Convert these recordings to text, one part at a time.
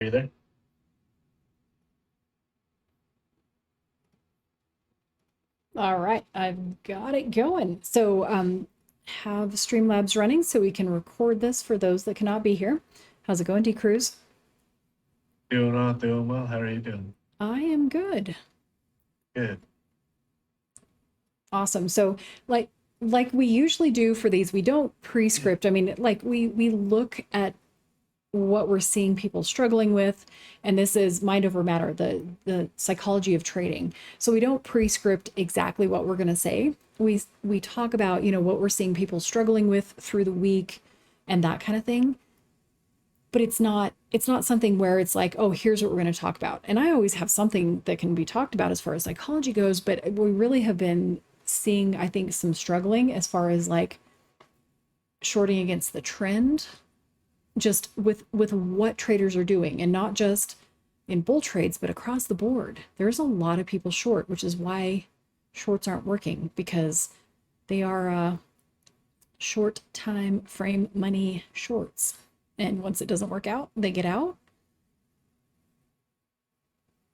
Are you there? All right, I've got it going. So have Streamlabs running so we can record this for those that cannot be here. How's it going, D Cruz? Doing well. How are you doing? I am good. Good. Awesome. So like we usually do for these, we don't pre-script. I mean, like we look at what we're seeing people struggling with, and this is mind over matter, the psychology of trading. So we don't pre-script exactly what we're going to say. We talk about, what we're seeing people struggling with through the week and that kind of thing. But it's not something where it's like, oh, here's what we're going to talk about. And I always have something that can be talked about as far as psychology goes, but we really have been seeing, I think, some struggling as far as like shorting against the trend, just with what traders are doing, and not just in bull trades, but across the board. There's a lot of people short, which is why shorts aren't working, because they are short time frame money shorts. And once it doesn't work out, they get out.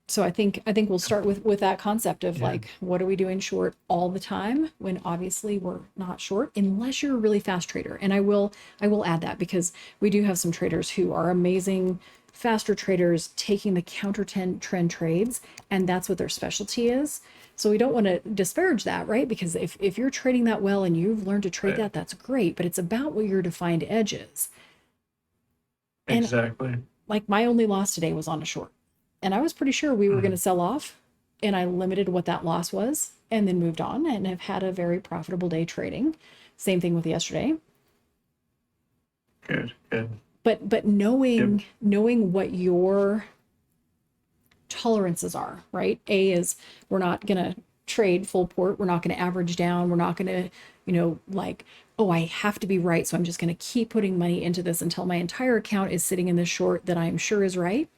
So I think we'll start with that concept of Yeah. like, what are we doing short all the time when obviously we're not short, unless you're a really fast trader. And I will add that, because we do have some traders who are amazing faster traders taking the counter trend trades, and that's what their specialty is. So we don't want to disparage that, right? Because if you're trading that well and you've learned to trade Right. that, that's great, but it's about what your defined edge is. And Exactly. like my only loss today was on a short. And I was pretty sure we were going to Mhm. sell off, and I limited what that loss was and then moved on and have had a very profitable day trading. Same thing with yesterday. Good. Good. But Yep. knowing what your tolerances are, right? A is, we're not going to trade full port. We're not going to average down. We're not going to, like, oh, I have to be right. So I'm just going to keep putting money into this until my entire account is sitting in this short that I'm sure is right.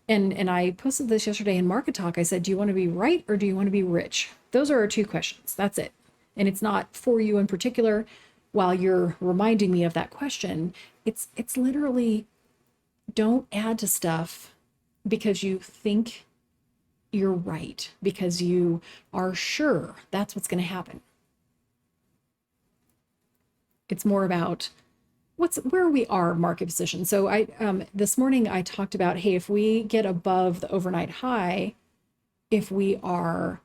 And I posted this yesterday in Market Talk. I said, do you want to be right or do you want to be rich? Those are our two questions. That's it. And it's not for you in particular. While you're reminding me of that question, it's literally, don't add to stuff because you think you're right, because you are sure that's what's going to happen. It's more about what's where we are market position. So I this morning I talked about, hey, if we get above the overnight high, if we are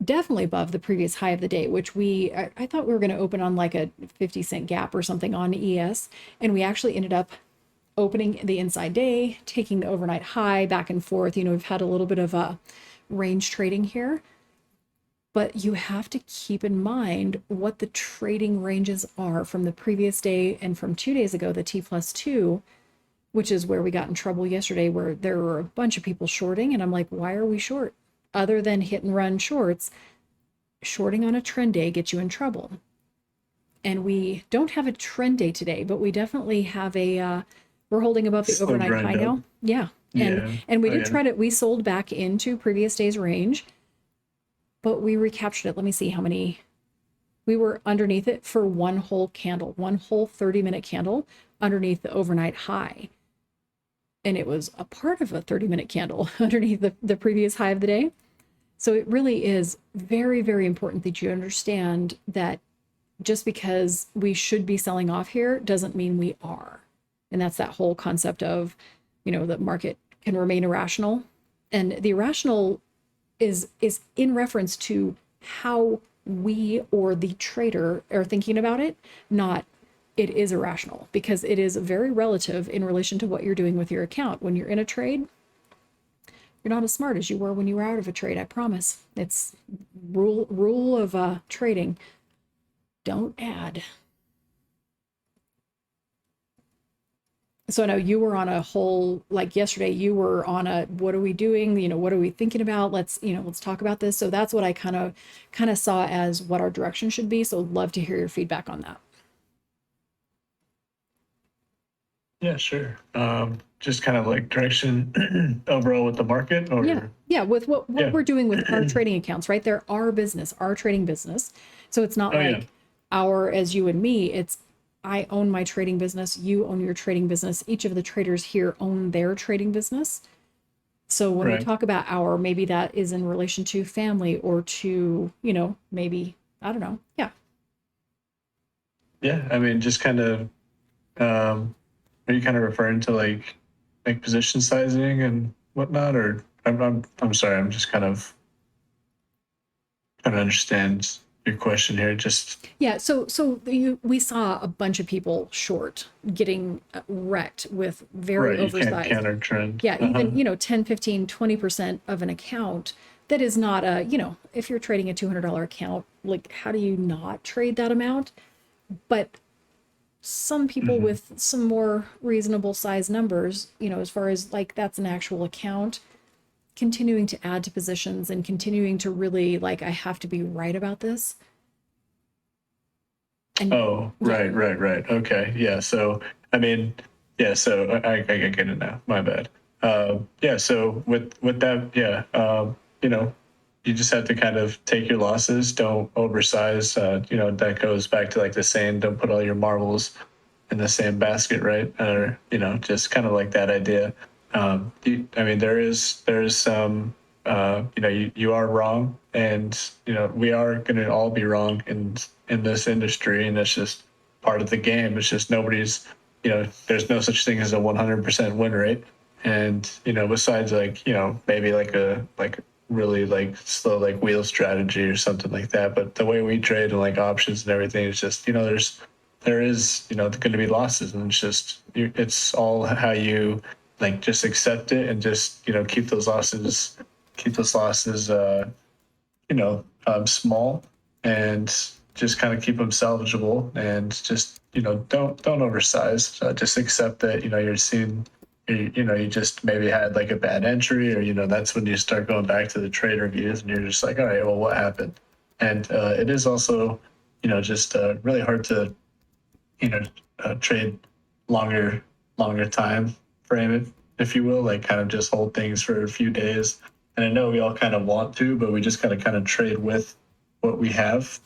definitely above the previous high of the day, which I thought we were going to open on like a 50-cent gap or something on ES, and we actually ended up opening the inside day, taking the overnight high back and forth. We've had a little bit of a range trading here, but you have to keep in mind what the trading ranges are from the previous day and from 2 days ago, the T+2, which is where we got in trouble yesterday, where there were a bunch of people shorting. And I'm like, why are we short? Other than hit and run shorts, shorting on a trend day gets you in trouble. And we don't have a trend day today, but we definitely have we're holding above the Slow overnight high grind up. now. Yeah. And Yeah. and we Oh did yeah. try to, we sold back into previous day's range, but we recaptured it. Let me see how many. We were underneath it for one whole candle, one whole 30-minute candle underneath the overnight high. And it was a part of a 30-minute candle underneath the previous high of the day. So it really is very, very important that you understand that just because we should be selling off here doesn't mean we are. And that's that whole concept of, the market can remain irrational. And the irrational is in reference to how we or the trader are thinking about it, not it is irrational, because it is very relative in relation to what you're doing with your account. When you're in a trade, you're not as smart as you were when you were out of a trade. I promise. It's rule of trading. Don't add. So I know you were on a whole, like yesterday, you were on a, what are we doing? What are we thinking about? Let's talk about this. So that's what I kind of saw as what our direction should be. So I'd love to hear your feedback on that. Yeah. Sure. Just kind of like direction overall with the market, Yeah. or Yeah. With what yeah. we're doing with our trading accounts, right? They're our business, our trading business. So it's not Oh yeah. like our, as you and me, it's I own my trading business, you own your trading business, each of the traders here own their trading business. So when we Right. talk about our, maybe that is in relation to family or to, maybe, I don't know. Yeah. Yeah. I mean, just kind of, are you kind of referring to like position sizing and whatnot, or I'm sorry, I'm just kind of trying to understand your question here. Just Yeah, we saw a bunch of people short getting wrecked with very right, you can't oversized. counter trend. Yeah, Uh-huh. even, 10, 15, 20% of an account that is not a, if you're trading a $200 account, like how do you not trade that amount? But some people Hmm. with some more reasonable size numbers, as far as like that's an actual account, continuing to add to positions and continuing to really like, I have to be right about this. And Oh, yeah, right. Okay, yeah. So, I mean, yeah. So I get it now. My bad. Yeah. So with that, yeah. You just have to kind of take your losses. Don't oversize. That goes back to like the saying, don't put all your marbles in the same basket, right? Or just kind of like that idea. I mean, there is some. You are wrong, and we are going to all be wrong in this industry, and it's just part of the game. It's just nobody's. There's no such thing as a 100% win rate, and besides like maybe like really like slow like wheel strategy or something like that. But the way we trade and like options and everything is just there is going to be losses, and it's all how you like just accept it and just keep those losses small, and just kind of keep them salvageable, and just don't oversize. Just accept that you're seeing you just maybe had like a bad entry, or that's when you start going back to the trade reviews and you're just like, all right, well, what happened? And it is also just really hard to you know trade longer time frame it, if you will, like kind of just hold things for a few days. And I know we all kind of want to, but we just gotta kind of trade with what we have.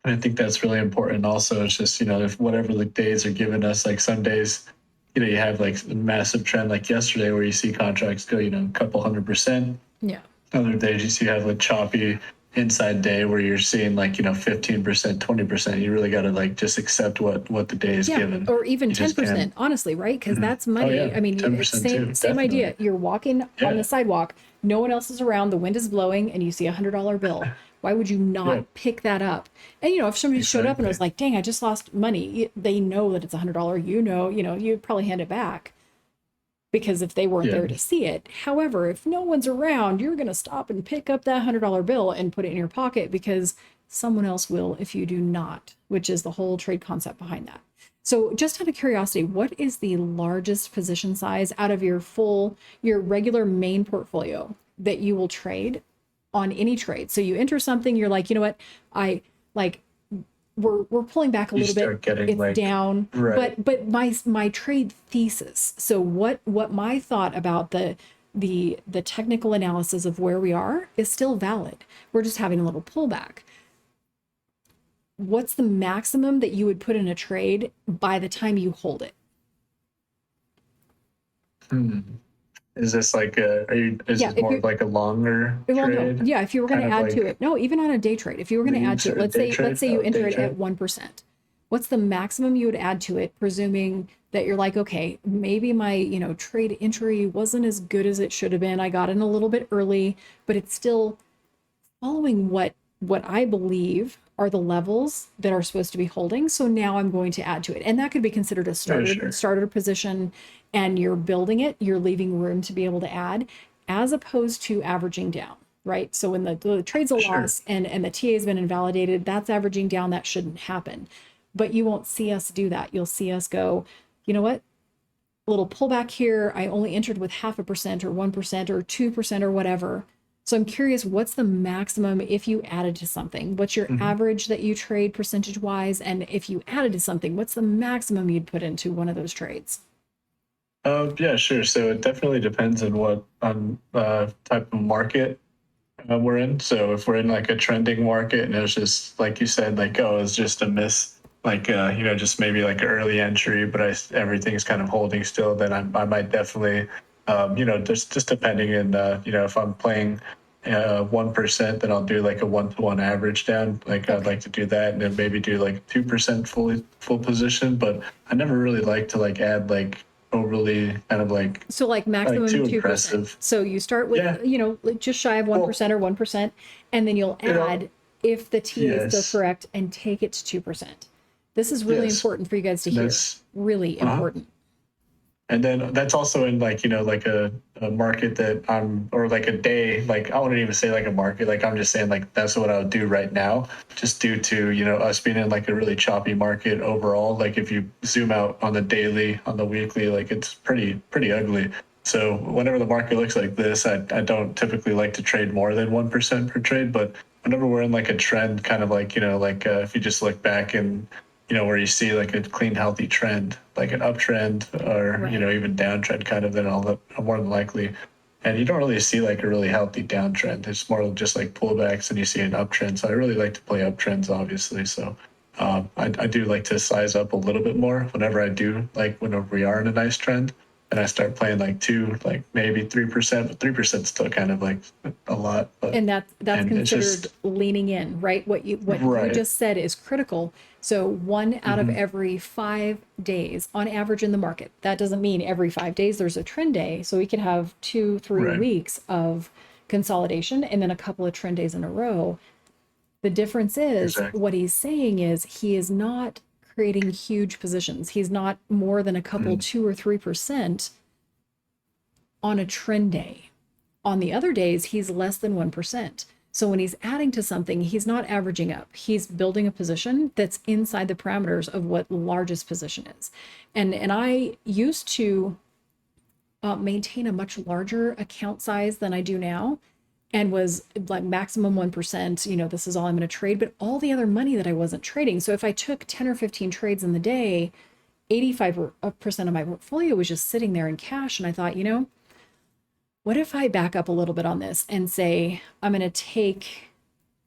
And I think that's really important. Also, it's just if whatever the days are giving us, like some days you have like a massive trend like yesterday where you see contracts go a couple 100%. yeah. Other days you see have like choppy inside day where you're seeing like 15%, 20%. You really got to like just accept what the day is Yeah, given. or even You just 10%, can't. honestly, right? Because Mhm. that's Oh money. yeah, I mean, it's 10% too, same definitely. idea. You're walking on Yeah, the sidewalk, no one else is around, the wind is blowing, and you see $100 bill. Why would you yeah, not pick that up? And if somebody showed up and was exactly. like, "Dang, I just lost money," they know that it's $100. You'd probably hand it back because if they weren't Yeah, there to see it. However, if no one's around, you're going to stop and pick up that $100 bill and put it in your pocket because someone else will if you do not, which is the whole trade concept behind that. So, just out of curiosity, what is the largest position size out of your regular main portfolio that you will trade on any trade? So, you enter something, you're like, you know what, I like we're pulling back a you little bit, start getting it's like down, right. but my trade thesis, so what my thought about the technical analysis of where we are is still valid. We're just having a little pullback. What's the maximum that you would put in a trade by the time you hold it? Hmm. Is this like a? Are you? Is Yeah, this if more you of like a longer well, no, trade, yeah, if you were going kind to of add to like it, no, even on a day trade, if you were going to add leads to it, or let's day say trade? you Oh, enter day it at trade. 1%. What's the maximum you would add to it, presuming that you're like, okay, maybe my, trade entry wasn't as good as it should have been. I got in a little bit early, but it's still following what I believe are the levels that are supposed to be holding. So now I'm going to add to it. And that could be considered a Yeah, starter sure. starter position, and you're building it, you're leaving room to be able to add as opposed to averaging down, right? So when the trade's a Sure. loss and the TA has been invalidated, that's averaging down, that shouldn't happen. But you won't see us do that. You'll see us go, you know what? A little pullback here. I only entered with 0.5% or 1% or 2% or whatever. So I'm curious, what's the maximum if you added to something? What's your Mhm. average that you trade percentage wise? And if you added to something, what's the maximum you'd put into one of those trades? Yeah, sure. So it definitely depends on what type of market we're in. So if we're in like a trending market and it's just like you said, like it's just a miss just maybe like an early entry, but everything's kind of holding still, then I might definitely, just depending in, if I'm playing 1%, then I'll do like a 1-to-1 average down. Like I'd like to do that, and then maybe do like 2% full position. But I never really like to like add like overly kind of So like like maximum too 2%. impressive. So you start with, Yeah. like just shy of 1% or 1%, and then you'll You know, add if the T is still yes, correct and take it to 2%. This is really yes. important for you guys to hear. That's Really uh important. And then that's also in like, like a market that or like a day, like I wouldn't even say like a market, like I'm just saying like that's what I would do right now, just due to, us being in like a really choppy market overall. Like if you zoom out on the daily, on the weekly, like it's pretty ugly. So whenever the market looks like this, I don't typically like to trade more than 1% per trade, but whenever we're in like a trend, kind of like, if you just look back and where you see like a clean, healthy trend, like an uptrend or, Right. even downtrend kind of, then all more than likely. And you don't really see like a really healthy downtrend. It's more just like pullbacks and you see an uptrend. So I really like to play uptrends, obviously. So I do like to size up a little bit more whenever I do, like whenever we are in a nice trend. And I start playing like like maybe 3%, but 3% still kind of like a lot. But, And that's and it's considered just leaning in, right? What you right. just said is critical. So one out of Hmm. every 5 days on average in the market. That doesn't mean every 5 days there's a trend day. So we could have 2, 3 Right. weeks of consolidation and then a couple of trend days in a row. The difference is Exactly. what he's saying is he is not creating huge positions. He's not more than a couple, Mm. 2 or 3% on a trend day. On the other days, he's less than 1%. So when he's adding to something, he's not averaging up. He's building a position that's inside the parameters of what largest position is. And I used to maintain a much larger account size than I do now, and was like maximum 1%, this is all I'm going to trade, but all the other money that I wasn't trading. So if I took 10 or 15 trades in the day, 85% of my portfolio was just sitting there in cash. And I thought, what if I back up a little bit on this and say, I'm going to take,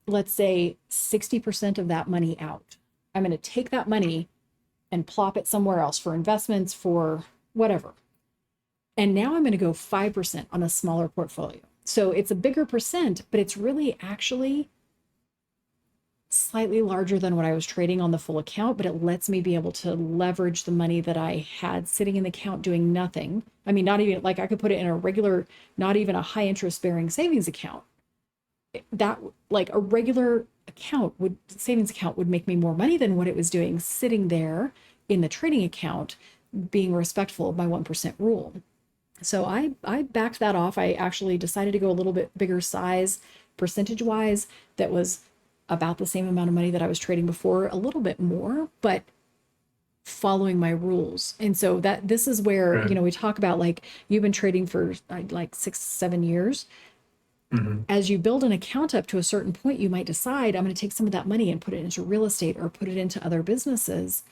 let's say, 60% of that money out. I'm going to take that money and plop it somewhere else for investments, for whatever. And now I'm going to go 5% on a smaller portfolio. So it's a bigger percent, but it's really actually slightly larger than what I was trading on the full account, but it lets me be able to leverage the money that I had sitting in the account doing nothing. I mean, not even like I could put it in a regular, not even a high interest bearing savings account. That, like a regular savings account would make me more money than what it was doing sitting there in the trading account, being respectful of my 1% rule. So I backed that off. I actually decided to go a little bit bigger size percentage wise. That was about the same amount of money that I was trading before, a little bit more, but following my rules. And so this is where, Right. we talk about, like, you've been trading for like 6, 7 years. Hmm. As you build an account up to a certain point, you might decide, I'm going to take some of that money and put it into real estate or put it into other businesses.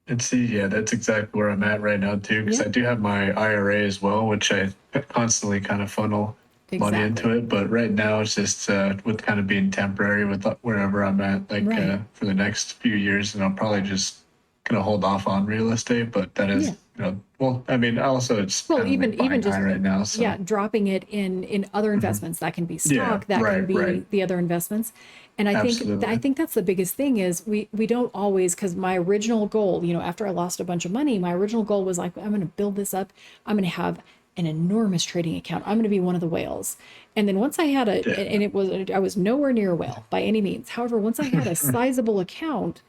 And see, yeah, that's exactly where I'm at right now too, because Yeah, I do have my IRA as well, which I constantly kind of funnel money into exactly. it. But right now, it's just with kind of being temporary with wherever I'm at, like Right. for the next few years, and I'll probably just gonna hold off on real estate. But that is, Yeah. well, I mean, also it's Well, kind of even like even buying high just, right now, yeah, so dropping it in other mhm. investments. That can be Yeah, stock, that can right, be right, the other investments. And I absolutely, think that's the biggest thing is we don't always, because my original goal, after I lost a bunch of money, my original goal was like, I'm going to build this up. I'm going to have an enormous trading account. I'm going to be one of the whales. And then once I had yeah, and I was nowhere near a whale by any means. However, once I had a sizable account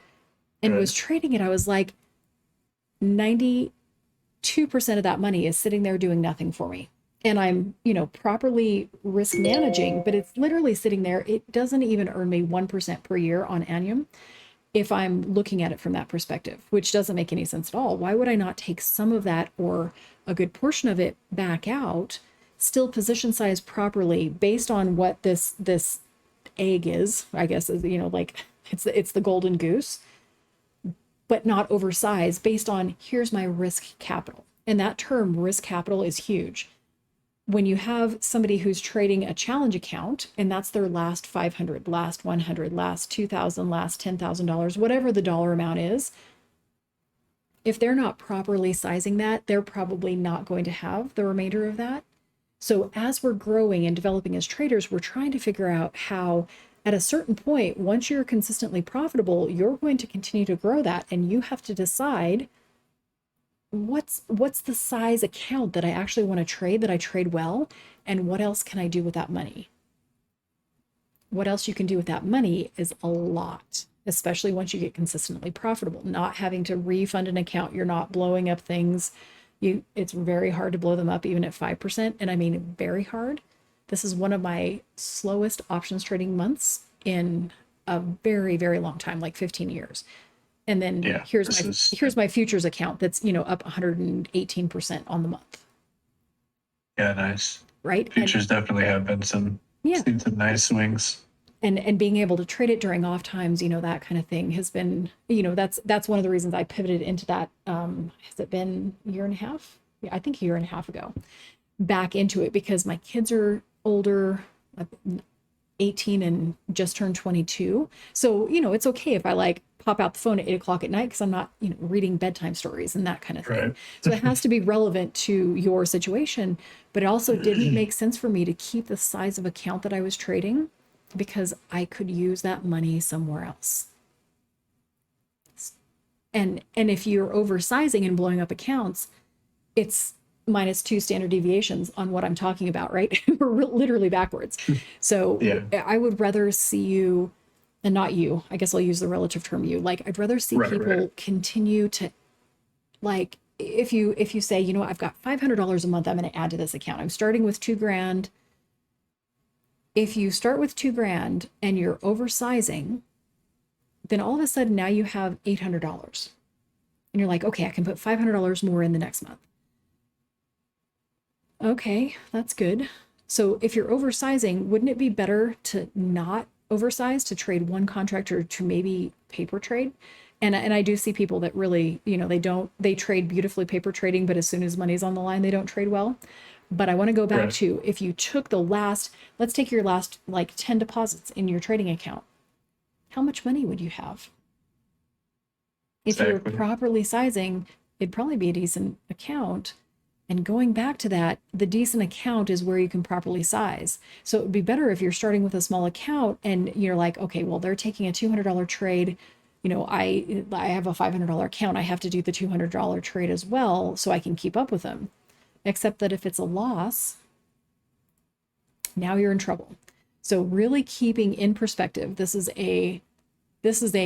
and was right, trading it, I was like, 2% of that money is sitting there doing nothing for me. And I'm, properly risk managing, but it's literally sitting there. It doesn't even earn me 1% per year on Annuum if I'm looking at it from that perspective, which doesn't make any sense at all. Why would I not take some of that or a good portion of it back out, still position size properly based on what this egg is, I guess, is, like, it's the golden goose, but not oversized based on, here's my risk capital. And that term risk capital is huge. when you have somebody who's trading a challenge account and that's their last 500, last 100, last 2,000, last $10,000, whatever the dollar amount is, if they're not properly sizing that, they're probably not going to have the remainder of that. So as we're growing and developing as traders, we're trying to figure out how at a certain point, once you're consistently profitable, you're going to continue to grow that, and you have to decide what's the size account that I actually want to trade, that I trade well, and what else can I do with that money? What else you can do with that money is a lot, especially once you get consistently profitable. Not having to refund an account, you're not blowing up things. It's very hard to blow them up even at 5%, and I mean very hard. This is one of my slowest options trading months in a very, very long time, like 15 years. And then here's my futures account that's, up 118% on the month. Yeah, nice. Right? Futures definitely have been seen some nice swings. And being able to trade it during off times, that kind of thing has been, that's one of the reasons I pivoted into that. Has it been a year and a half? Yeah, I think a year and a half ago, back into it, because my kids are older, 18 and just turned 22. So, it's okay if I pop out the phone at 8 o'clock at night, because I'm not, reading bedtime stories and that kind of thing. Right. So it has to be relevant to your situation, but it also didn't make sense for me to keep the size of account that I was trading, because I could use that money somewhere else. And if you're oversizing and blowing up accounts, it's -2 standard deviations on what I'm talking about, right? We're literally backwards. So I would rather see you, and not you, I guess I'll use the relative term you, I'd rather see people continue to, if you say, I've got $500 a month, I'm going to add to this account. I'm starting with $2,000. If you start with $2,000 and you're oversizing, then all of a sudden now you have $800. And you're like, okay, I can put $500 more in the next month. Okay, that's good. So if you're oversizing, wouldn't it be better to not oversize, to trade one contract, or to maybe paper trade? And I do see people that really, they trade beautifully paper trading, but as soon as money's on the line, they don't trade well. But I want to go back to, if you took let's take your last 10 deposits in your trading account, how much money would you have? If you're properly sizing, it'd probably be a decent account. And going back to that, the decent account is where you can properly size. So it would be better if you're starting with a small account and you're like, okay, well, they're taking a $200 trade. I have a $500 account. I have to do the $200 trade as well, so I can keep up with them. Except that if it's a loss, now you're in trouble. So really keeping in perspective, this is a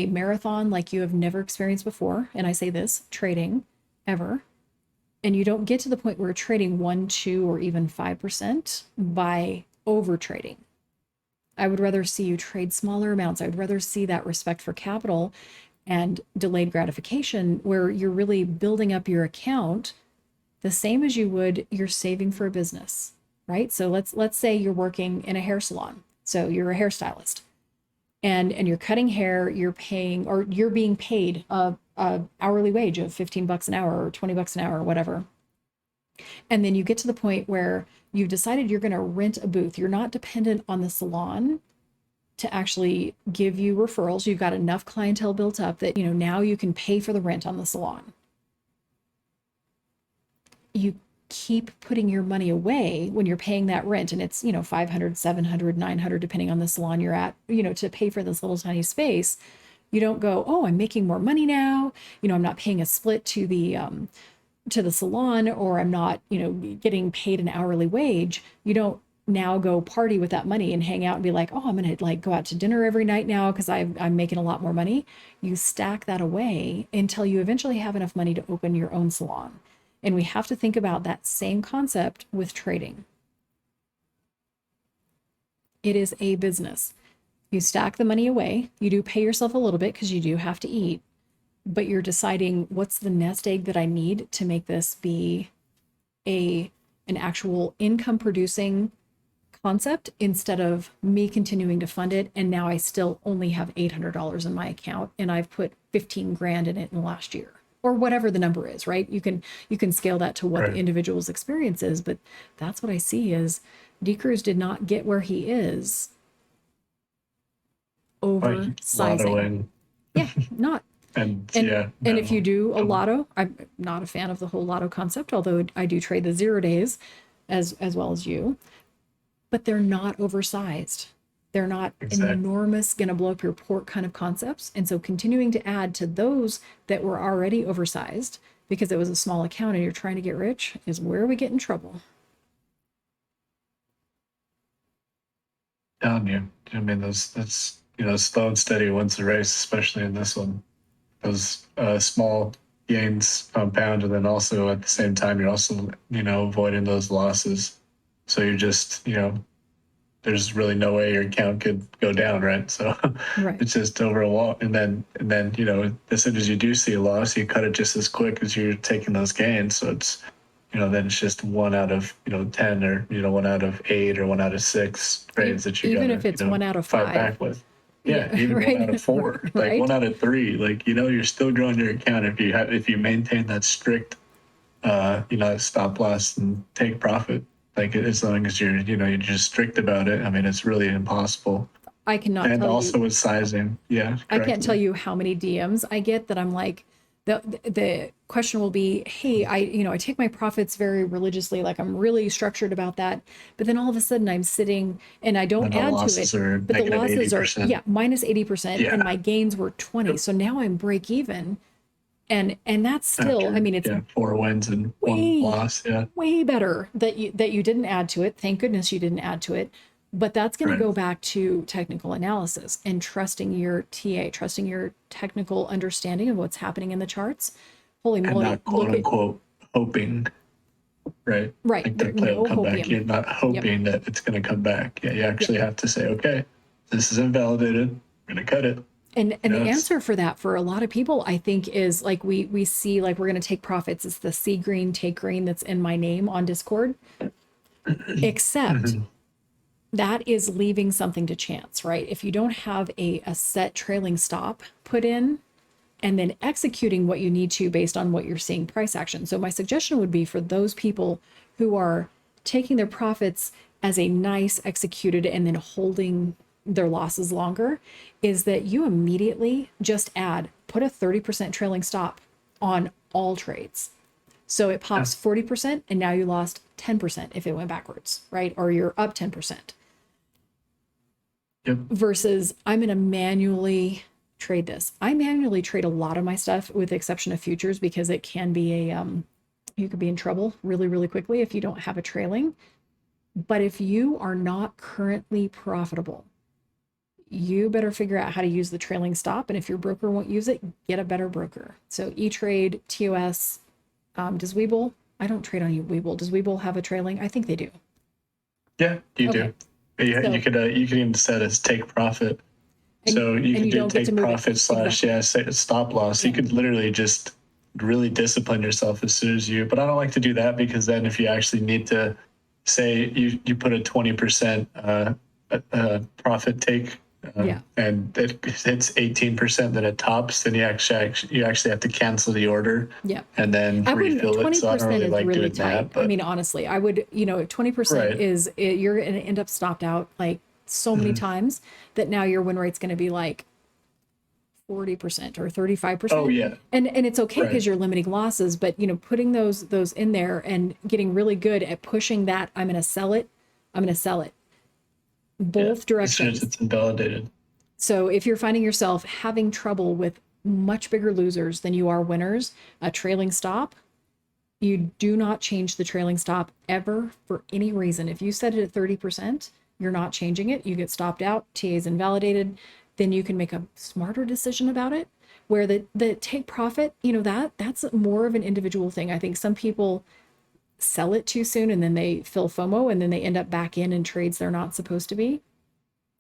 marathon like you have never experienced before. And I say this, trading, ever. And you don't get to the point where you're trading 1, 2, or even 5% by over trading. I would rather see you trade smaller amounts. I would rather see that respect for capital and delayed gratification, where you're really building up your account the same as you would you're saving for a business, right? So let's say you're working in a hair salon. So you're a hairstylist and you're cutting hair, you're being paid a hourly wage of $15 an hour or $20 an hour or whatever. And then you get to the point where you've decided you're going to rent a booth. You're not dependent on the salon to actually give you referrals. You've got enough clientele built up that, now you can pay for the rent on the salon. You keep putting your money away when you're paying that rent, and it's, $500, $700, $900, depending on the salon you're at, to pay for this little tiny space. You don't go, oh, I'm making more money now. I'm not paying a split to the salon, or I'm not, getting paid an hourly wage. You don't now go party with that money and hang out and be like, oh, I'm going to go out to dinner every night now because I'm making a lot more money. You stack that away until you eventually have enough money to open your own salon. And we have to think about that same concept with trading. It is a business. You stack the money away. You do pay yourself a little bit because you do have to eat, but you're deciding what's the nest egg that I need to make this be an actual income producing concept, instead of me continuing to fund it. And now I still only have $800 in my account and I've put 15 grand in it in the last year. or whatever the number is, right? You can scale that to what the Right. individual's experience is, but that's what I see is D Cruz did not get where he is Like oversizing. lottoing Yeah, not. and And yeah, and if you no. do a lotto, I'm not a fan of the whole lotto concept, although I do trade the 0 days as well as you, but they're not oversized. They're not Exactly. enormous, gonna blow up your port kind of concepts. And so continuing to add to those that were already oversized because it was a small account and you're trying to get rich is where we get in trouble. Telling you. I mean, that's slow and steady wins the race, especially in this one. Those small gains compound, and then also at the same time, you're also avoiding those losses. So you're just there's really no way your account could go down, right? So Right. it's just over a wall, and then as soon as you do see a loss, you cut it just as quick as you're taking those gains. So it's then it's just 1 out of 10, or 1 out of 8, or 1 out of 6 trades that you Even gotta if it's 1 out of fight 5. back with. Yeah, Yeah, even right. 1 out of 4, like Right. 1 out of 3, like you're still growing your account if you maintain that strict stop loss and take profit. Like as long as you're just strict about it. I mean, it's really impossible. I cannot And tell also you. with sizing, yeah, I can't tell correctly. you how many DMs I get that I'm like, the question will be, hey, I take my profits very religiously, like I'm really structured about that. But then all of a sudden I'm sitting and I don't And the add to it, losses are but the negative eighty losses are, percent. yeah, minus 80%, Yeah. and my gains were 20. Yep. So now I'm break even. And that's still, I After mean, it's 4 wins and one way, loss. Yeah. way better that you didn't add to it. Thank goodness you didn't add to it. But that's going to Right. go back to technical analysis and trusting your TA, trusting your technical understanding of what's happening in the charts. Holy And moly, not quote look at unquote hoping, right? right, Like there that play will no come back. hopium. You're not Yep. hoping that it's going to come back. Yeah, you Yep. actually have to say, okay, this is invalidated. We're going to cut it. And the It's answer for that for a lot of people, I think, is like we see like we're going to take profits. It's the see green, take green that's in my name on Discord. Except Mhm. that is leaving something to chance, right? If you don't have a set trailing stop put in and then executing what you need to based on what you're seeing price action. So my suggestion would be for those people who are taking their profits as a nice executed and then holding their losses longer is that you immediately just put a 30% trailing stop on all trades. So it Yeah. pops 40% and now you lost 10% if it went backwards, right? Or you're up 10%. Yep. Versus I'm going to manually trade this. I manually trade a lot of my stuff with the exception of futures because it can be you could be in trouble really, really quickly if you don't have a trailing. But if you are not currently profitable, you better figure out how to use the trailing stop. And if your broker won't use it, get a better broker. So E-Trade, TOS, does Webull? I don't trade on Webull. Does Webull have a trailing? I think they do. Yeah, you Okay. do. Yeah, So, you could even set as take profit. So you and could you do don't get to take move it. profit slash Exactly. say stop loss. You Yeah. could literally just really discipline yourself as soon as you. But I don't like to do that because then if you actually need to say you put a 20% profit take. Yeah. And it hits 18%, then it tops. Then you actually have to cancel the order Yeah. and then I wouldn't, refill it. So I don't 20% really is like really doing tight. that. I But mean, honestly, I would, 20% right, you're going to end up stopped out like so many Mhm. times that now your win rate's going to be like 40% or 35%. Oh yeah, And it's okay right. because you're limiting losses, but putting those in there and getting really good at pushing that, I'm going to sell it. I'm going to sell it. Yeah. Both As soon as directions. it's invalidated. So if you're finding yourself having trouble with much bigger losers than you are winners, a trailing stop, you do not change the trailing stop ever for any reason. If you set it at 30%, you're not changing it. You get stopped out, TA is invalidated, then you can make a smarter decision about it. Where the take profit, that's more of an individual thing. I think some people sell it too soon and then they feel FOMO and then they end up back in trades they're not supposed to be.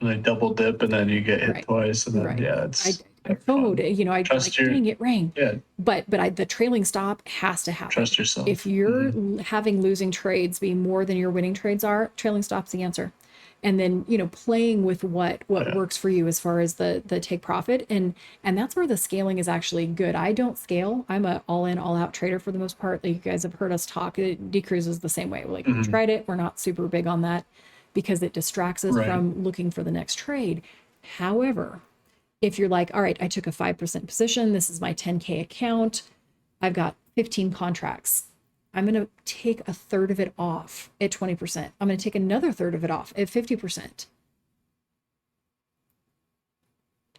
And they double dip and then you get hit Right. twice and then Right. yeah, I it's I never FOMO'd fun. it, I'd Trust like, your dang, it rang. yeah, But the trailing stop has to happen. trust yourself. If you're Mhm. having losing trades be more than your winning trades are, trailing stop's the answer. and then, playing with what Yeah. works for you as far as the take profit. And that's where the scaling is actually good. I don't scale. I'm a all in, all out trader for the most part. Like you guys have heard us talk. Decruise is the same way. Like we Mhm. tried it. We're not super big on that because it distracts us Right. from looking for the next trade. However, if you're like, all right, I took a 5% position, this is my 10K account, I've got 15 contracts. I'm going to take a third of it off at 20%. I'm going to take another third of it off at 50%.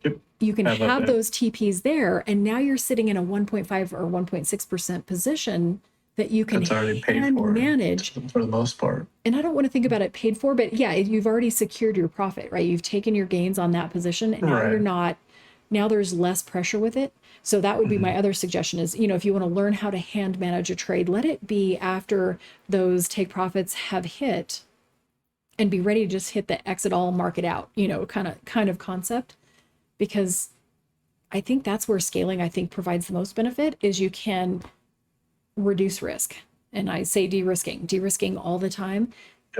Yep. You can How about have that? those TPs there, and now you're sitting in a 1.5 or 1.6% position that you can That's already paid hand for manage. for the most part. And I don't want to think about it paid for, but yeah, you've already secured your profit, right? You've taken your gains on that position, and now you're Right. not, now there's less pressure with it. So that would be my Mhm. other suggestion is, if you want to learn how to hand manage a trade, let it be after those take profits have hit and be ready to just hit the exit all market out, kind of concept. Because I think that's where scaling, I think, provides the most benefit is you can reduce risk. And I say de-risking all the time.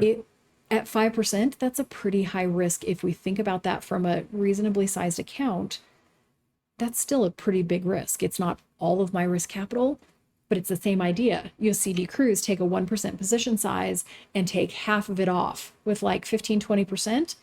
It at 5%, that's a pretty high risk. If we think about that from a reasonably sized account, that's still a pretty big risk. It's not all of my risk capital, but it's the same idea. You'll see Decruise take a 1% position size and take half of it off with like 15, 20%.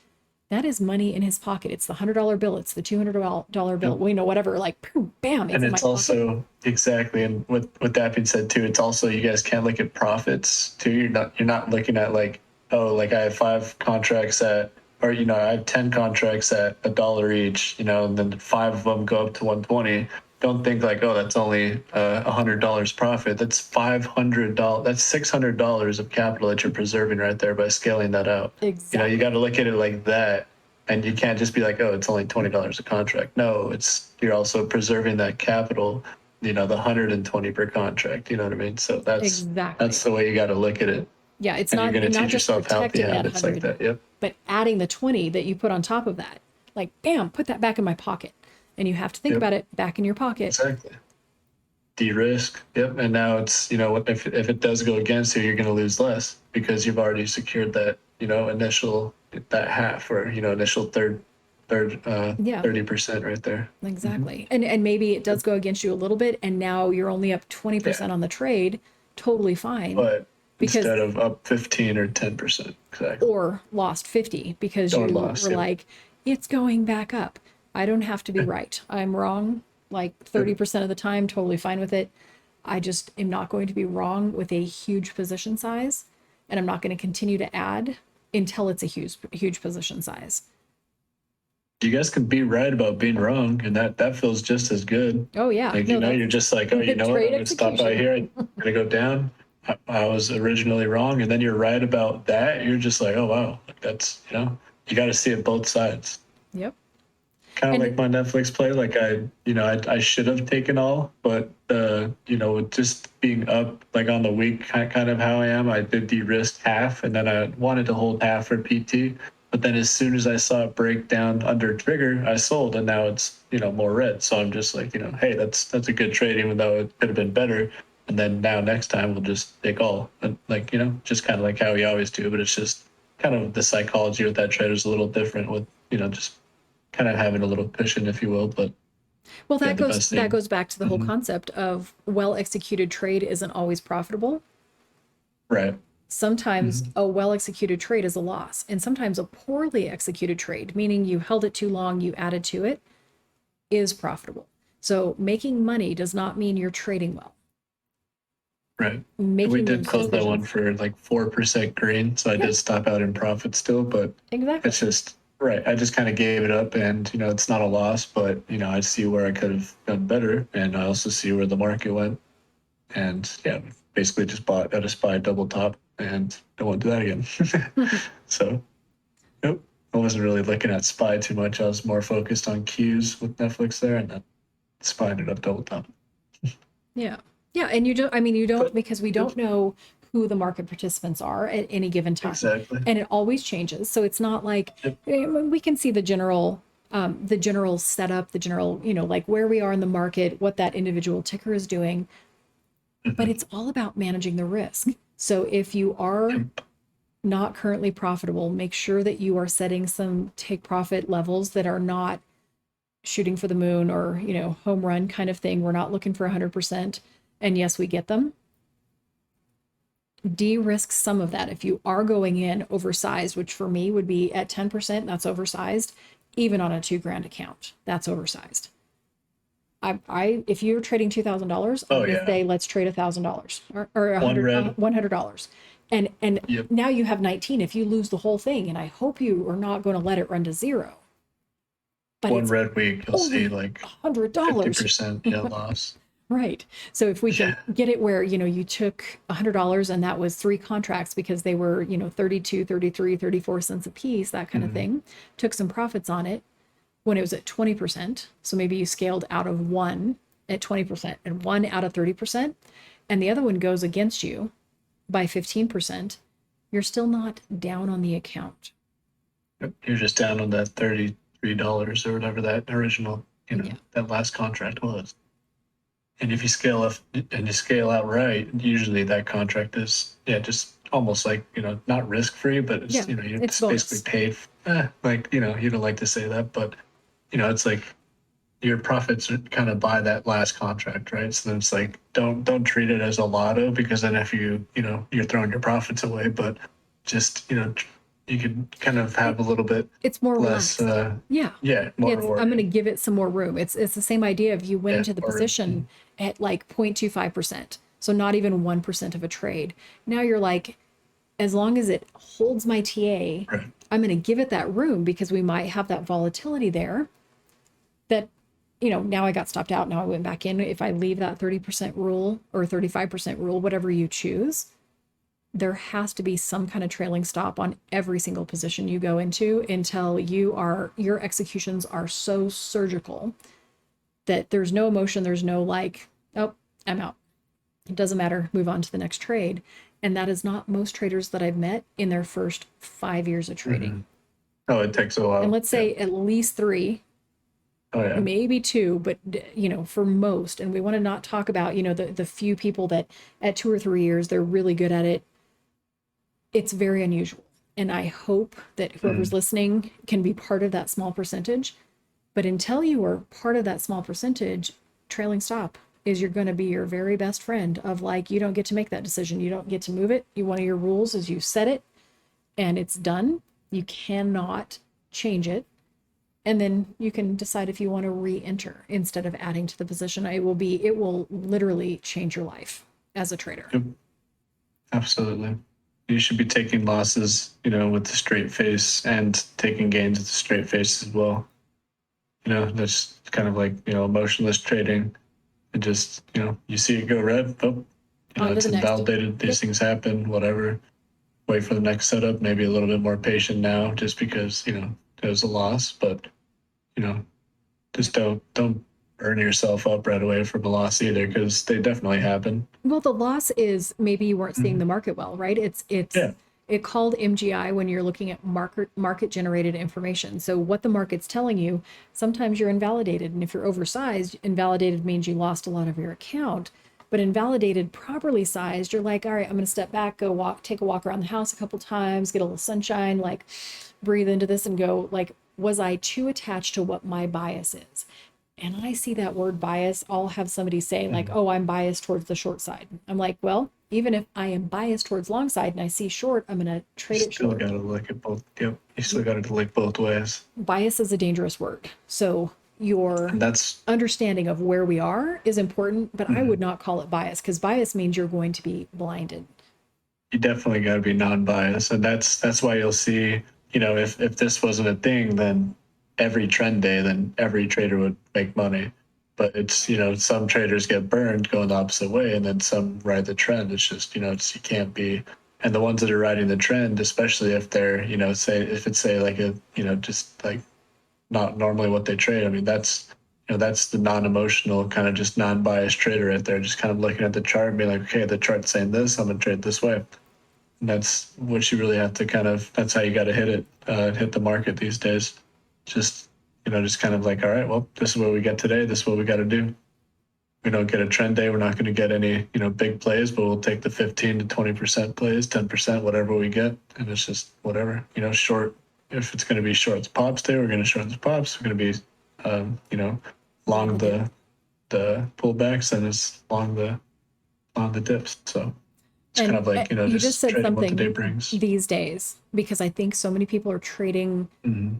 That is money in his pocket. It's the $100 bill. It's the $200 bill. Yep. We know whatever, like, boom, bam, it's And in my it's pocket. also exactly, and with that being said too, it's also you guys can't look at profits too. You're not looking at like, oh, like I have 5 contracts at, or I have 10 contracts at $1 each, and then 5 of them go up to 120. Don't think like, oh, that's only $100 profit. That's $500. That's $600 of capital that you're preserving right there by scaling that out. Exactly. You got to look at it like that, and you can't just be like, oh, it's only $20 a contract. No, you're also preserving that capital. The 120 per contract. You know what I mean? So Exactly. that's the way you got to look at it, Yeah, it's and you're not going to teach just yourself healthy protecting that habits like 100, that. Yep. but adding the 20 that you put on top of that. Like, bam, put that back in my pocket. And you have to think Yep. about it back in your pocket. Exactly. De-risk. Yep. And now it's if it does go against you, you're going to lose less because you've already secured that initial that half or initial third Yeah. 30% right there. Exactly. And maybe it does go against you a little bit and now you're only up 20% Yeah. on the trade, totally fine. But Because instead of up 15 or 10%, exactly. or lost 50 because Or you lost, were yep. like, it's going back up. I don't have to be right. I'm wrong like 30% of the time, totally fine with it. I just am not going to be wrong with a huge position size, and I'm not going to continue to add until it's a huge position size. You guys can be right about being wrong, and that feels just as good. Oh yeah. Like, No, that's you're just like, oh, you know what? trade I'm going to stop out execution. here. I'm going to go down. I was originally wrong, and then you're right about that. You're just like, oh, wow. Like that's, you got to see it both sides. Yep. Kind of And like my Netflix play. Like I should have taken all, but, with just being up like on the week, kind of how I am, I did de-risk half, and then I wanted to hold half for PT. But then as soon as I saw it break down under trigger, I sold, and now it's more red. So I'm just like, hey, that's a good trade, even though it could have been better. And then now next time we'll just take all, and like just kind of like how we always do. But it's just kind of the psychology with that trade is a little different with just kind of having a little cushion, if you will. But well, yeah, that the goes best thing. back to the whole concept of well executed trade isn't always profitable. Right. Sometimes a well executed trade is a loss, and sometimes a poorly executed trade, meaning you held it too long, you added to it, is profitable. So making money does not mean you're trading well. Right. Making We did those close that one decisions. for like 4% green, so I Yeah. did stop out in profit still, but Exactly. it's just right. I just kind of gave it up, and it's not a loss, but I see where I could have done better, and I also see where the market went, and yeah, basically just bought at a SPY double top, and don't want to do that again. So, nope. I wasn't really looking at SPY too much. I was more focused on Qs with Netflix there, and then SPY ended up double top. Yeah. Yeah. And you don't, But because we don't know who the market participants are at any given time. exactly. And it always changes. So it's not like Yep. we can see the general setup, the general, like where we are in the market, what that individual ticker is doing. But it's all about managing the risk. So if you are not currently profitable, make sure that you are setting some take profit levels that are not shooting for the moon or, home run kind of thing. We're not looking for 100%. And yes, we get them. De-risk some of that. If you are going in oversized, which for me would be at 10%, that's oversized. Even on a $2,000 account, that's oversized. If you're trading $2,000, I'm going to say let's trade $1,000 or $100. And Yep. now you have 19. If you lose the whole thing, and I hope you are not going to let it run to zero. But one red week, you'll see like $100. 50% loss. Right. So if we can get it where, you took $100 and that was 3 contracts because they were, 32, 33, 34 cents a piece, that kind of thing, took some profits on it when it was at 20%. So maybe you scaled out of one at 20% and one out of 30%, and the other one goes against you by 15%, you're still not down on the account. You're just down on that $33 or whatever that original, that last contract was. And if you scale up and you scale out right, usually that contract is just almost like not risk free, but it's you're it's basically paid. You don't like to say that, but it's like your profits are kind of by that last contract, right? So then it's like don't treat it as a lotto, because then if you're throwing your profits away, but just you can kind of have a little bit. It's more less. More I'm going to give it some more room. It's the same idea of you went into the position at like 0.25%, so not even 1% of a trade. Now you're like, as long as it holds my TA, right, I'm going to give it that room, because we might have that volatility there. That now I got stopped out. Now I went back in. If I leave that 30% rule or 35% rule, whatever you choose, there has to be some kind of trailing stop on every single position you go into until your executions are so surgical that there's no emotion. There's no like, oh, I'm out. It doesn't matter. Move on to the next trade. And that is not most traders that I've met in their first 5 years of trading. Oh, it takes a while. And let's say at least 3. Oh, yeah. Maybe 2, but for most, and we want to not talk about, the few people that at 2 or 3 years, they're really good at it. It's very unusual. And I hope that whoever's listening can be part of that small percentage. But until you are part of that small percentage, trailing stop is you're going to be your very best friend of like, you don't get to make that decision. You don't get to move it. One of your rules is you set it and it's done. You cannot change it. And then you can decide if you want to re-enter instead of adding to the position. It will literally change your life as a trader. Yep. Absolutely. You should be taking losses, with the straight face, and taking gains with the straight face as well. That's kind of like, emotionless trading. And just, you see it go red, it's invalidated. These things happen, whatever. Wait for the next setup, maybe a little bit more patient now, just because, there's a loss, but, just don't burn yourself up right away from a loss either, because they definitely happen. Well, the loss is maybe you weren't seeing the market well, right? It called MGI when you're looking at market generated information. So what the market's telling you, sometimes you're invalidated. And if you're oversized, invalidated means you lost a lot of your account. But invalidated, properly sized, you're like, all right, I'm going to step back, take a walk around the house a couple times, get a little sunshine, like breathe into this and go, like, was I too attached to what my bias is? And I see that word bias. I'll have somebody say like, oh, I'm biased towards the short side. I'm like, well, even if I am biased towards long side and I see short, I'm going to trade it short. You still got to look at both. Yep. You still got to look both ways. Bias is a dangerous word. So your understanding of where we are is important, but I would not call it bias, because bias means you're going to be blinded. You definitely got to be non-biased. And that's why you'll see, if this wasn't a thing, then every trend day, then every trader would make money. But it's, some traders get burned going the opposite way, and then some ride the trend. It's just, you can't be. And the ones that are riding the trend, especially if they're, say like a, just like not normally what they trade. I mean, that's the non-emotional kind of just non-biased trader right there, just kind of looking at the chart and being like, okay, the chart's saying this, I'm going to trade this way. And that's what you really have to that's how you got to hit the market these days. Just kind of like, all right, well, this is what we got today. This is what we got to do. we don't get a trend day, we're not going to get any, big plays, but we'll take the 15 to 20% plays, 10%, whatever we get. And it's just whatever, short. If it's going to be short the pops day, we're going to short the pops. We're going to be, long the pullbacks, and it's long the dips. So it's kind of like, you just said trading what the something day brings. these days, because I think so many people are trading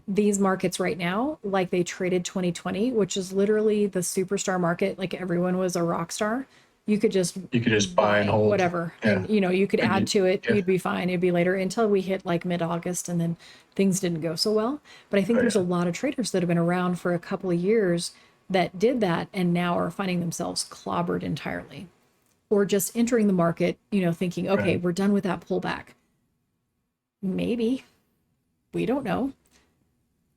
these markets right now like they traded 2020, which is literally the superstar market. Like everyone was a rock star. You could just buy and hold. whatever, Yeah. and you could add to it. yeah. You'd be fine. It'd be later until we hit like mid-August, and then things didn't go so well. But I think there's a lot of traders that have been around for a couple of years that did that and now are finding themselves clobbered entirely, or just entering the market, thinking, okay, Right. we're done with that pullback. Maybe. We don't know.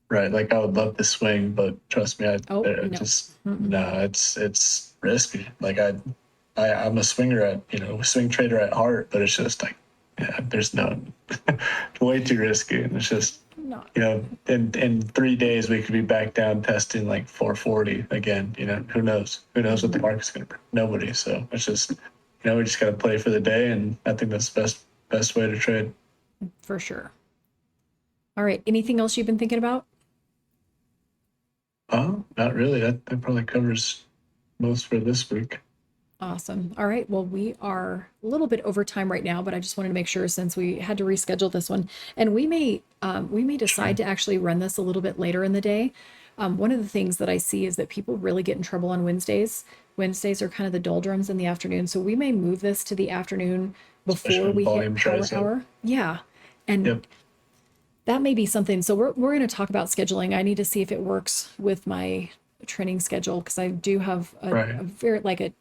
Right. Like I would love to swing, but trust me, Oh, no. just no. It's risky. Like I'm a swinger swing trader at heart, but it's just like, yeah, there's no way too risky, and it's just No. in 3 days we could be back down testing like 440 again. Who knows? Who knows what the market's gonna bring? Nobody. So it's just we just gotta play for the day, and I think that's the best way to trade. For sure. All right. Anything else you've been thinking about? Oh, not really. That probably covers most for this week. Awesome. All right. Well, we are a little bit over time right now, but I just wanted to make sure, since we had to reschedule this one, and we may decide to actually run this a little bit later in the day. One of the things that I see is that people really get in trouble on Wednesdays. Wednesdays are kind of the doldrums in the afternoon, so we may move this to the afternoon Especially before when we hit volume power dries up. hour. Yeah, and Yep. that may be something. So we're going to talk about scheduling. I need to see if it works with my training schedule, because I do have Right. a very I've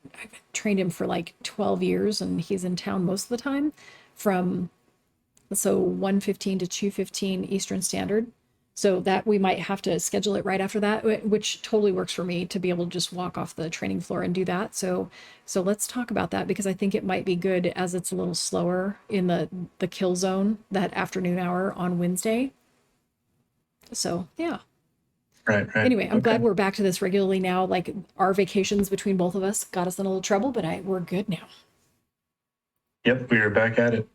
trained him for like 12 years, and he's in town most of the time from 1:15 to 2:15 Eastern Standard. So that we might have to schedule it right after that, which totally works for me to be able to just walk off the training floor and do that. So let's talk about that, because I think it might be good, as it's a little slower in the kill zone that afternoon hour on Wednesday. So yeah. Right. Anyway, I'm glad Okay. we're back to this regularly now. Like, our vacations between both of us got us in a little trouble, but we're good now. Yep, we are back at it.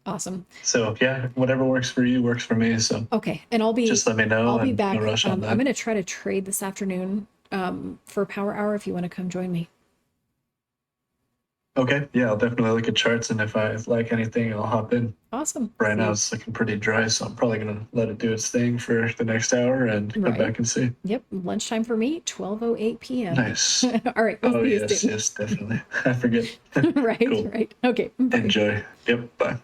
Awesome. So yeah, whatever works for you works for me. So Okay, and I'll just let me know. I'll be and back. No rush on I'm that. going to try to trade this afternoon for Power Hour if you want to come join me. Okay. Yeah, I'll definitely look at charts, and if I like anything, I'll hop in. Awesome. Right now, See- it's looking pretty dry, so I'm probably gonna let it do its thing for the next hour and Right. come back and see. Yep, lunchtime for me, 12:08 p.m. Nice. All right, we'll Oh see you yes, soon. yes, definitely. I forget. Right, Cool. right. Okay, bye. Enjoy. Yep. Bye.